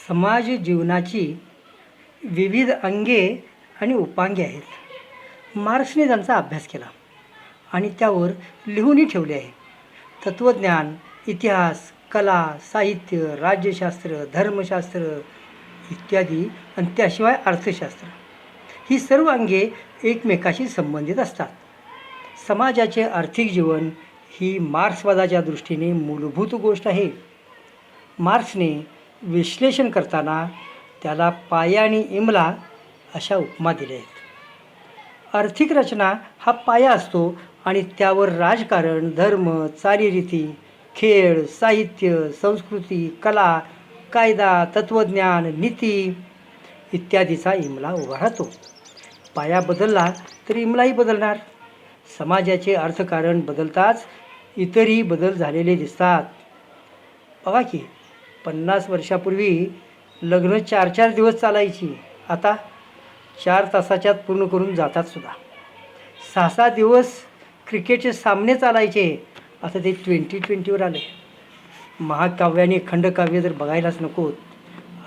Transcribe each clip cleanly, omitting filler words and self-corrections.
समाज जीवनाची विविध अंगे आणि उपांगे आहेत. मार्क्सने त्यांचा अभ्यास केला आणि त्यावर लिहूनही ठेवले आहे. तत्त्वज्ञान, इतिहास, कला, साहित्य, राज्यशास्त्र, धर्मशास्त्र इत्यादी आणि त्याशिवाय अर्थशास्त्र ही सर्व अंगे एकमेकाशी संबंधित असतात. समाजाचे आर्थिक जीवन ही मार्क्सवादाच्या दृष्टीने मूलभूत गोष्ट आहे. मार्क्सने विश्लेषण करताना त्याला पाया आणि इमला अशा उपमा दिल्या आहेत. आर्थिक रचना हा पाया असतो आणि त्यावर राजकारण, धर्म, चालीरीती, खेळ, साहित्य, संस्कृती, कला, कायदा, तत्त्वज्ञान, नीती इत्यादीचा इमला उभा राहतो. पाया बदलला तर इमलाही बदलणार. समाजाचे अर्थकारण बदलताच इतरही बदल झालेले दिसतात. बघा की 50 वर्षापूर्वी लग्न 4-4 दिवस चालायची, आता 4 तासाच्यात पूर्ण करून जातात सुद्धा. 6-6 दिवस क्रिकेटचे सामने चालायचे, आता ते 20-20वर आले. महाकाव्य आणि खंडकाव्य जर बघायलाच नकोत,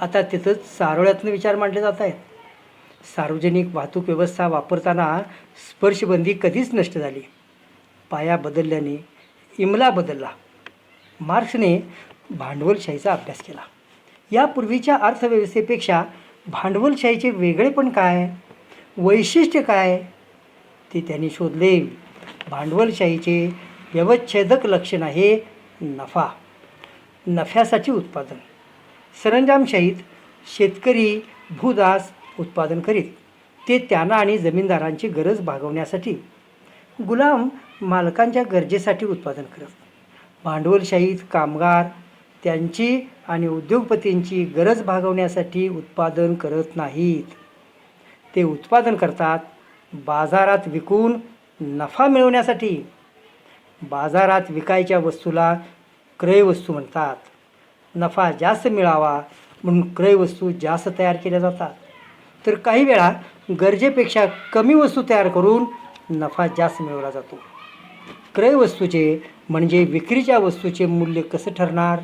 आता तिथंच सारोळ्यातनं विचार मांडले जात आहेत. सार्वजनिक वाहतूक व्यवस्था वापरताना स्पर्शबंदी कधीच नष्ट झाली. पाया बदलल्याने इमला बदलला. मार्क्सने भांडवलशाहीचा अभ्यास केला. यापूर्वीच्या अर्थव्यवस्थेपेक्षा भांडवलशाहीचे वेगळेपण काय, वैशिष्ट्य काय ते त्यांनी शोधले. भांडवलशाहीचे व्यवच्छेदक लक्षण आहे नफा, नफ्यासाठी उत्पादन. सरंजामशाहीत शेतकरी भूदास उत्पादन करीत, ते त्यांना आणि जमीनदारांची गरज भागवण्यासाठी. गुलाम मालकांच्या गरजेसाठी उत्पादन करत. भांडवलशाहीत कामगार त्यांची आणि उद्योगपतींची गरज भागवण्यासाठी उत्पादन करत नाहीत. ते उत्पादन करतात बाजारात विकून नफा मिळवण्यासाठी. बाजारात विकायच्या वस्तूला क्रयवस्तू म्हणतात. नफा जास्त मिळावा म्हणून क्रयवस्तू जास्त तयार केल्या जातात. तर काही वेळा गरजेपेक्षा कमी वस्तू तयार करून नफा जास्त मिळवला जातो. क्रयवस्तूचे म्हणजे विक्रीच्या वस्तूचे मूल्य कसं ठरणार?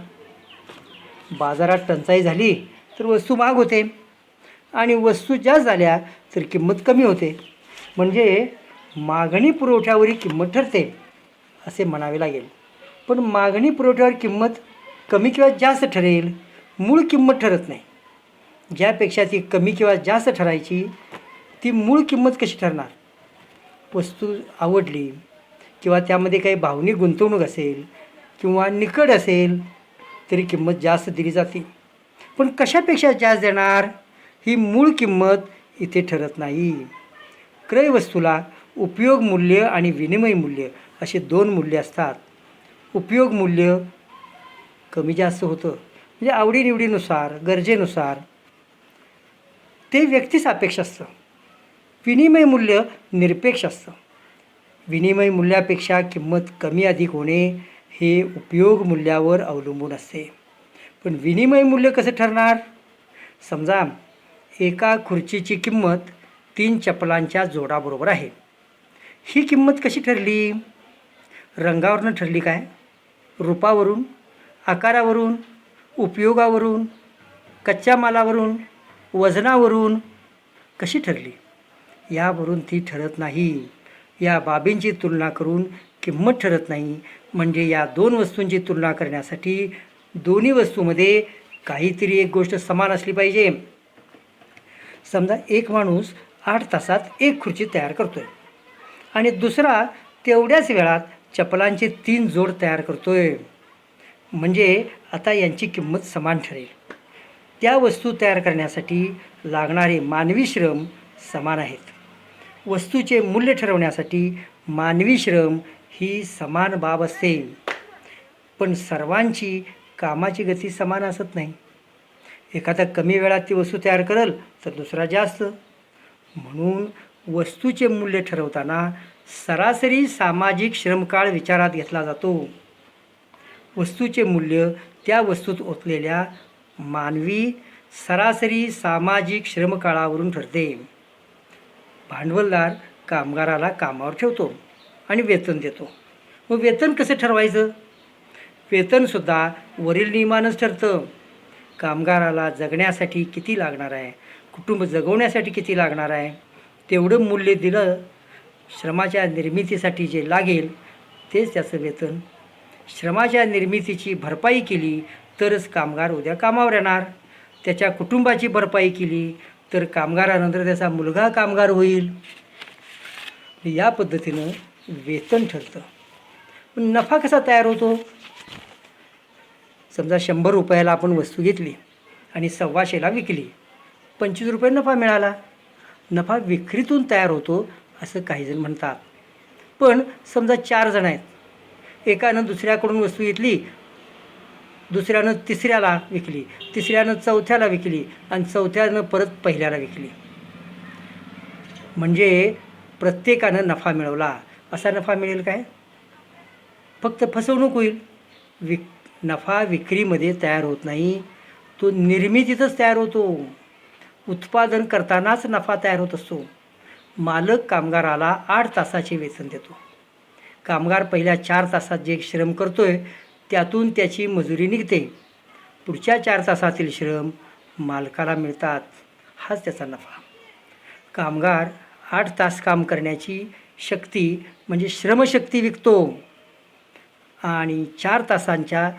बाजारात टंचाई झाली तर वस्तू महाग होते आणि वस्तू जास्त झाल्या तर किंमत कमी होते. म्हणजे मागणी पुरवठ्यावरील किंमत ठरते असे म्हणावे लागेल. पण मागणी पुरवठ्यावर किंमत कमी किंवा जास्त ठरेल, मूळ किंमत ठरत नाही. ज्यापेक्षा ती कमी किंवा जास्त ठरायची ती मूळ किंमत कशी ठरणार? वस्तू आवडली किंवा त्यामध्ये काही भावनिक गुंतवणूक असेल किंवा निकड असेल तरी किंमत जास्त दिली जाते. पण कशापेक्षा जास्त देणार ही मूळ किंमत इथे ठरत नाही. क्रयवस्तूला उपयोग मूल्य आणि विनिमय मूल्य असे 2 मूल्य असतात. उपयोग मूल्य कमी जास्त होतं, म्हणजे आवडीनिवडीनुसार, गरजेनुसार ते व्यक्तिसापेक्ष असतं. विनिमय मूल्य निरपेक्ष असतं. विनिमय मूल्यापेक्षा किंमत कमी अधिक होणे हे उपयोग मूल्यावर अवलंबून असते. पण विनिमय मूल्य कसं ठरणार? समजा एका खुर्चीची किंमत 3 चपलांच्या जोडाबरोबर आहे. ही किंमत कशी ठरली? रंगावरून ठरली काय? रूपावरून, आकारावरून, उपयोगावरून, कच्च्या मालावरून, वजनावरून कशी ठरली? यावरून ती ठरत नाही. या बाबींची तुलना करून किंमत ठरत नाही. म्हणजे या 2 वस्तूंची तुलना करण्यासाठी दोन्ही वस्तूमध्ये काहीतरी एक गोष्ट समान असली पाहिजे. समजा एक माणूस 8 तासात एक खुर्ची तयार करतोय आणि दुसरा तेवढ्याच वेळात चपलांचे 3 जोड तयार करतोय. म्हणजे आता यांची किंमत समान ठरेल. त्या वस्तू तयार करण्यासाठी लागणारे मानवी श्रम समान आहेत. वस्तूचे मूल्य ठरवण्यासाठी मानवी श्रम ही समान बाब असते. पण सर्वांची कामाची गती समान असत नाही. एखादा कमी वेळात ती वस्तू तयार करेल तर दुसरा जास्त. म्हणून वस्तूचे मूल्य ठरवताना सरासरी सामाजिक श्रमकाळ विचारात घेतला जातो. वस्तूचे मूल्य त्या वस्तूत ओतलेल्या मानवी सरासरी सामाजिक श्रमकाळावरून ठरते. भांडवलदार कामगाराला कामावर ठेवतो आणि वेतन देतो. मग वेतन कसं ठरवायचं? वेतनसुद्धा वरील नियमानंच ठरतं. कामगाराला जगण्यासाठी किती लागणार आहे, कुटुंब जगवण्यासाठी किती लागणार आहे, तेवढं मूल्य दिलं, श्रमाच्या निर्मितीसाठी जे लागेल तेच त्याचं वेतन. श्रमाच्या निर्मितीची भरपाई केली तरच कामगार उद्या कामावर येणार. त्याच्या कुटुंबाची भरपाई केली तर कामगारानंतर त्याचा मुलगा कामगार होईल. या पद्धतीनं वेतन ठरतं. पण नफा कसा तयार होतो? समजा 100 रुपयाला आपण वस्तू घेतली आणि 125ला विकली, 25 रुपये नफा मिळाला. नफा विक्रीतून तयार होतो असं काहीजण म्हणतात. पण समजा 4 जण आहेत, एकानं दुसऱ्याकडून वस्तू घेतली, दुसऱ्यानं तिसऱ्याला विकली, तिसऱ्यानं चौथ्याला विकली आणि चौथ्यानं परत पहिल्याला विकली. म्हणजे प्रत्येकानं नफा मिळवला. असा नफा मिळेल काय? फक्त फसवणूक होईल. नफा विक्रीमध्ये तयार होत नाही, तो निर्मितीतच तयार होतो. उत्पादन करतानाच नफा तयार होत असतो. मालक कामगाराला 8 तासाचे वेतन देतो. कामगार पहिल्या 4 तासात जे श्रम करतोय त्यातून त्याची मजुरी निघते. पुढच्या 4 तासातील श्रम मालकाला मिळतात. हाच त्याचा नफा. कामगार 8 तास काम करण्याची शक्ती म्हणजे श्रमशक्ती विकतो आणि 4 तासांच्या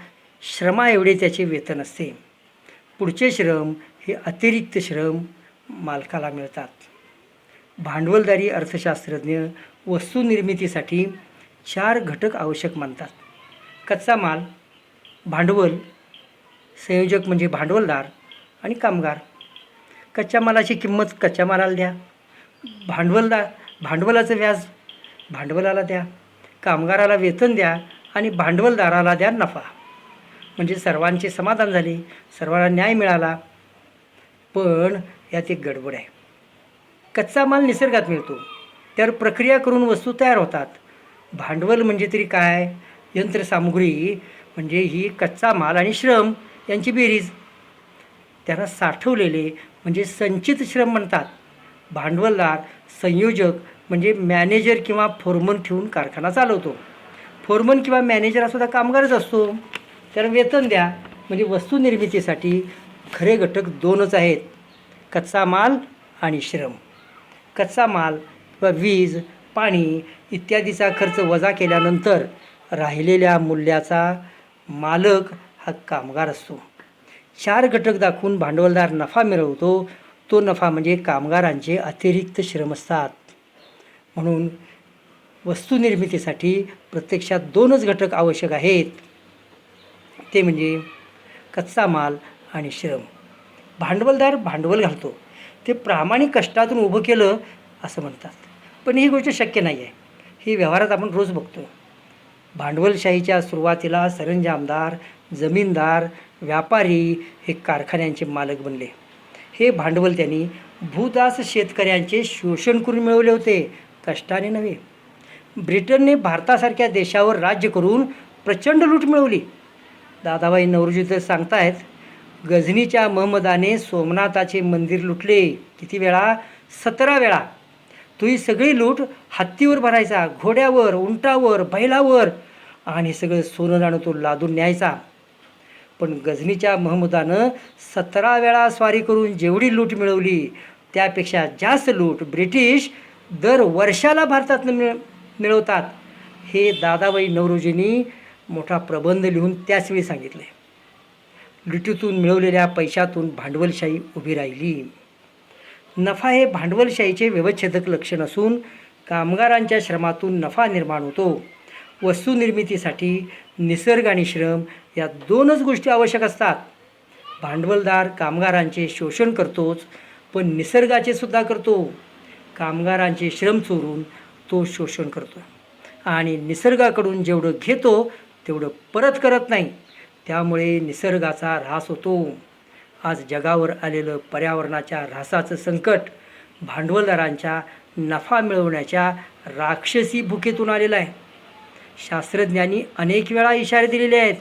श्रमाएवढे त्याचे वेतन असते. पुढचे श्रम हे अतिरिक्त श्रम मालकाला मिळतात. भांडवलदारी अर्थशास्त्रज्ञ वस्तू निर्मितीसाठी 4 घटक आवश्यक मानतात. कच्चा माल, भांडवल, संयोजक म्हणजे भांडवलदार आणि कामगार. कच्च्या मालाची किंमत कच्च्या मालाला द्या, भांडवलाचं व्याज भांडवलाला द्या, कामगाराला वेतन द्या आणि भांडवलदाराला द्या नफा. म्हणजे सर्वांचे समाधान झाले, सर्वांना न्याय मिळाला. पण यात एक गडबड आहे. कच्चा माल निसर्गात मिळतो, त्यावर प्रक्रिया करून वस्तू तयार होतात. भांडवल म्हणजे तरी काय? यंत्रसामुग्री म्हणजे ही कच्चा माल आणि श्रम यांची बेरीज. त्यांना साठवलेले म्हणजे संचित श्रम म्हणतात. भांडवलदार, संयोजक म्हणजे मॅनेजर किंवा फोरमन ठेवून कारखाना चालवतो. फोरमन किंवा मॅनेजर हा सुद्धा कामगारच असतो. त्याला वेतन द्या. म्हणजे वस्तू निर्मितीसाठी खरे घटक 2च आहेत, कच्चा माल आणि श्रम. कच्चा माल किंवा वीज, पाणी इत्यादीचा खर्च वजा केल्यानंतर राहिलेल्या मूल्याचा मालक हा कामगार असतो. 4 घटक दाखवून भांडवलदार नफा मिळवतो. तो नफा म्हणजे कामगारांचे अतिरिक्त श्रम असतात. म्हणून वस्तू निर्मितीसाठी प्रत्यक्षात 2च घटक आवश्यक आहेत, ते म्हणजे कच्चा माल आणि श्रम. भांडवलदार भांडवल घालतो, ते प्रामाणिक कष्टातून उभं केलं असं म्हणतात. पण ही गोष्ट शक्य नाही आहे. ही व्यवहारात आपण रोज बघतो. भांडवलशाहीच्या सुरुवातीला सरंजामदार, जमीनदार, व्यापारी हे कारखान्यांचे मालक बनले. हे भांडवल त्यांनी भूदास शेतकऱ्यांचे शोषण करून मिळवले होते, कष्टाने नव्हे. ब्रिटनने भारतासारख्या देशावर राज्य करून प्रचंड लूट मिळवली. दादाभाई नौरोजी तर सांगतायत, गझनीच्या महमदाने सोमनाथाचे मंदिर लुटले. किती वेळा? 17 वेळा. तो ही सगळी लूट हत्तीवर भरायचा, घोड्यावर, उंटावर, बैलावर, आणि सगळं सोनं नाणं तो लादून न्यायचा. पण गझनीच्या महमूदानं 17 वेळा स्वारी करून जेवढी लूट मिळवली त्यापेक्षा जास्त लूट ब्रिटिश दर वर्षाला भारतातनं मिळवतात. हे दादाभाई नौरोजींनी मोठा प्रबंध लिहून त्याचवेळी सांगितले. लुटीतून मिळवलेल्या पैशातून भांडवलशाही उभी राहिली. नफा हे भांडवलशाहीचे व्यवच्छेदक लक्षण असून कामगारांच्या श्रमातून नफा निर्माण होतो. वस्तू निर्मितीसाठी निसर्ग आणि श्रम या 2च गोष्टी आवश्यक असतात. भांडवलदार कामगारांचे शोषण करतोच, पण निसर्गाचे सुद्धा करतो. कामगारांचे श्रम चोरून तो शोषण करतो आणि निसर्गाकडून जेवढं घेतो तेवढं परत करत नाही. त्यामुळे निसर्गाचा ऱ्हास होतो. आज जगावर आलेलं पर्यावरणाच्या ऱ्हासाचं संकट भांडवलदारांच्या नफा मिळवण्याच्या राक्षसी भुकेतून आलेलं आहे. शास्त्रज्ञांनी अनेक वेळा इशारे दिलेले आहेत,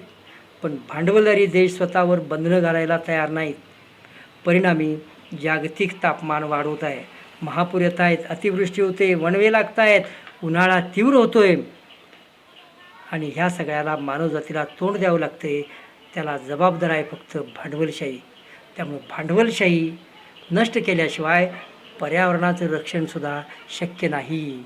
पण भांडवलदारी देश स्वतःवर बंधनं घालायला तयार नाहीत. परिणामी जागतिक तापमान वाढवत आहे, महापूर येत आहेत, अतिवृष्टी होते, वणवे लागत आहेत, उन्हाळा तीव्र होतोय आणि ह्या सगळ्याला मानवजातीला तोंड द्यावं लागते. त्याला जबाबदार आहे फक्त भांडवलशाही. त्यामुळे भांडवलशाही नष्ट केल्याशिवाय पर्यावरणाचं रक्षणसुद्धा शक्य नाही.